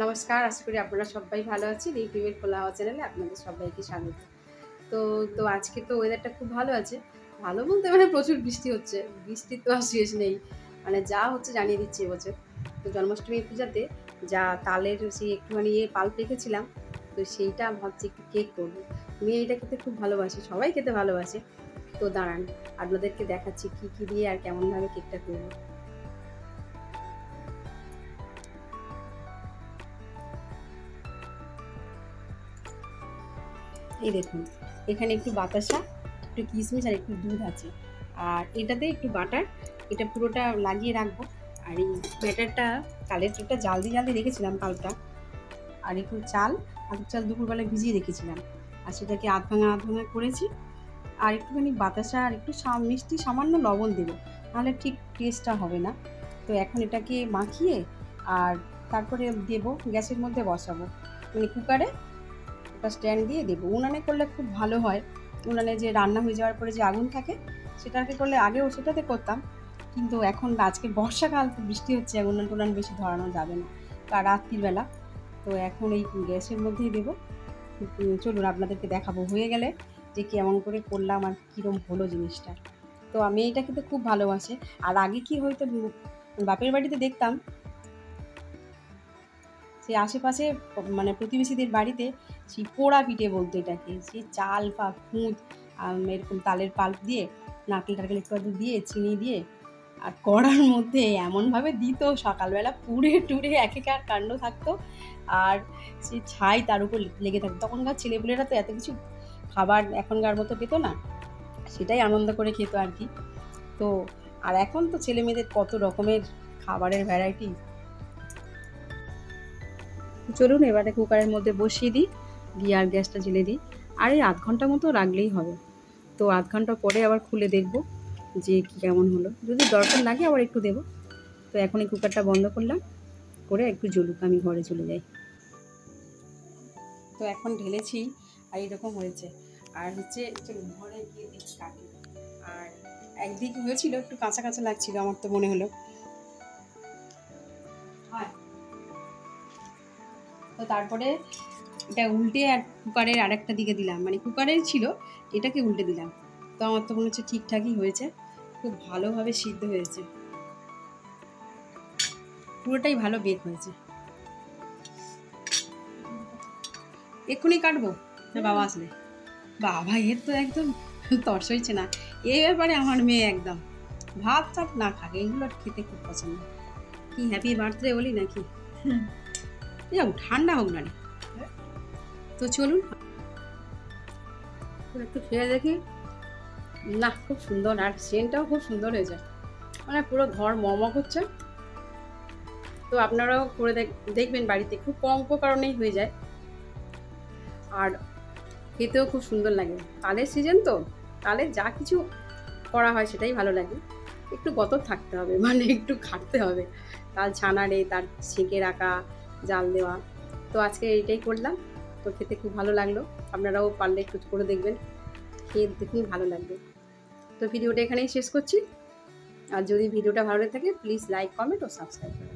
নমস্কার, আশা করি আপনারা সবাই ভালো আছেন। ইউটিউবের খোলা হাওয়া চ্যানেলে আপনাদের সবাইকে স্বাগত। তো তো আজকে তো ওয়েদারটা খুব ভালো আছে। ভালো বলতে মানে প্রচুর বৃষ্টি হচ্ছে। বৃষ্টির তো আর শেষ নেই। মানে যা হচ্ছে জানিয়ে দিচ্ছি এবছর। তো জন্মাষ্টমী পূজাতে যা তালের সেই একটুখানি পাল্প রেখেছিলাম, তো সেইটা ভাবছি একটু কেক করব। মেয়ে এটা খেতে খুব ভালোবাসে, সবাই খেতে ভালোবাসে। তো দাঁড়ান আপনাদেরকে দেখাচ্ছি কী দিয়ে আর কেমনভাবে কেকটা করব। এই দেখুন, এখানে একটু বাতাসা, একটু কিশমিশ আর একটু দুধ আছে। আর এটাতে একটু বাটার, এটা পুরোটা লাগিয়ে রাখবো। আর এই ব্যাটারটা কালের একটা জাল দিয়ে রেখেছিলাম কালটা। আর একটু চাল, আতপ চাল দুপুরবেলা ভিজিয়ে রেখেছিলাম। আর সেটাকে আধ ভাঙা করেছি। আর একটুখানি বাতাসা আর একটু মিষ্টি সামান্য লবণ দেবো, নাহলে ঠিক টেস্টটা হবে না। তো এখন এটাকে মাখিয়ে আর তারপরে দেবো, গ্যাসের মধ্যে বসাবো, মানে কুকারে একটা স্ট্যান্ড দিয়ে দেবো। উনানে করলে খুব ভালো হয়। উনানে যে রান্না হয়ে যাওয়ার পরে যে আগুন থাকে, সেটাকে করলে আগেও সেটাতে করতাম, কিন্তু এখন আজকে বর্ষাকাল তো বৃষ্টি হচ্ছে, উনান টুনান বেশি ধরানো যাবে না রাত্রিবেলা। তো এখন এই গ্যাসের মধ্যেই দেবো। চলুন আপনাদেরকে দেখাবো হয়ে গেলে যে কেমন করে করলাম আর কীরকম হলো জিনিসটা। তো আমি এটা খেতে খুব ভালোবাসে। আর আগে কি হয়তো বাপের বাড়িতে দেখতাম সেই আশেপাশে, মানে প্রতিবেশীদের বাড়িতে সেই পোড়া পিঠে বলতো এটাকে, সেই চাল বা খুঁত এরকম তালের পাল্প দিয়ে নারকেল টারকেল একটু আধটু দিয়ে চিনি দিয়ে আর কড়ার মধ্যে এমনভাবে দিত, সকালবেলা পুড়ে টুড়ে একেকার কাণ্ড থাকতো। আর সেই ছাই তার উপর লেগে থাকতো। তখনকার ছেলেপুলেরা তো এত কিছু খাবার এখনকার মতো পেতো না, সেটাই আনন্দ করে খেত আর কি। তো আর এখন তো ছেলে মেয়েদের কত রকমের খাবারের ভ্যারাইটি। চলুন এবারে কুকারের মধ্যে বসিয়ে দিই, দিয়ে আর গ্যাসটা জ্বেলে দিই। আর এই আধ ঘন্টা মতো রাখলেই হবে। তো আধ ঘন্টা পরে আবার খুলে দেখব যে কেমন হলো, যদি দরকার লাগে আবার একটু দেবো। তো এখন এই কুকারটা বন্ধ করলাম, করে একটু জ্বলুক, আমি ঘরে চলে যাই। তো এখন ঢেলেছি আর এরকম হয়েছে। আর হচ্ছে চলুন ঘরে গিয়ে দেখি কাটি। আর একদিক হয়েছিল একটু কাঁচা কাঁচা লাগছিল, আমার তো মনে হলো। তো তারপরে এটা উল্টে আর কুকারের আরেকটা দিকে দিলাম, মানে কুকারের ছিল, এটাকে উল্টে দিলাম। তো আমার তো মনে হচ্ছে ঠিকঠাকই হয়েছে, খুব ভালোভাবে সিদ্ধ হয়েছে, পুরোটাই ভালো বেক হয়েছে। এক্ষুনি কাটবো না বাবা আসলে? বাবা এর তো একদম তর্স হয়েছে না। এই ব্যাপারে আমার মেয়ে একদম ভাত টাত না খাক, এগুলো খেতে খুব পছন্দ। কি হ্যাপি বার্থডে বলি নাকি? যাও ঠান্ডা হোক না রে। তো চলুন একটু খেয়ে দেখি। না খুব সুন্দর, আর সেন্টটাও খুব সুন্দর হয়েছে, মানে পুরো ঘর মমক হচ্ছে। তো আপনারাও করে দেখবেন বাড়িতে, খুব কম উপকরণেই হয়ে যায় আর খেতেও খুব সুন্দর লাগে। তালের সিজন তো, তালের যা কিছু করা হয় সেটাই ভালো লাগে। একটু গতর থাকতে হবে, মানে একটু খাটতে হবে। তাল ছানারে তার ছেঁকে রাখা, জাল দেওয়া। তো আজকে এইটাই করলাম। তো খেতে খুব ভালো লাগলো। আপনারাও পারলে একটু করে দেখবেন, খেয়ে দেখুন ভালো লাগবে। তো ভিডিওটা এখানেই শেষ করছি। আর যদি ভিডিওটা ভালো লাগে থাকে প্লিজ লাইক, কমেন্ট ও সাবস্ক্রাইব করুন।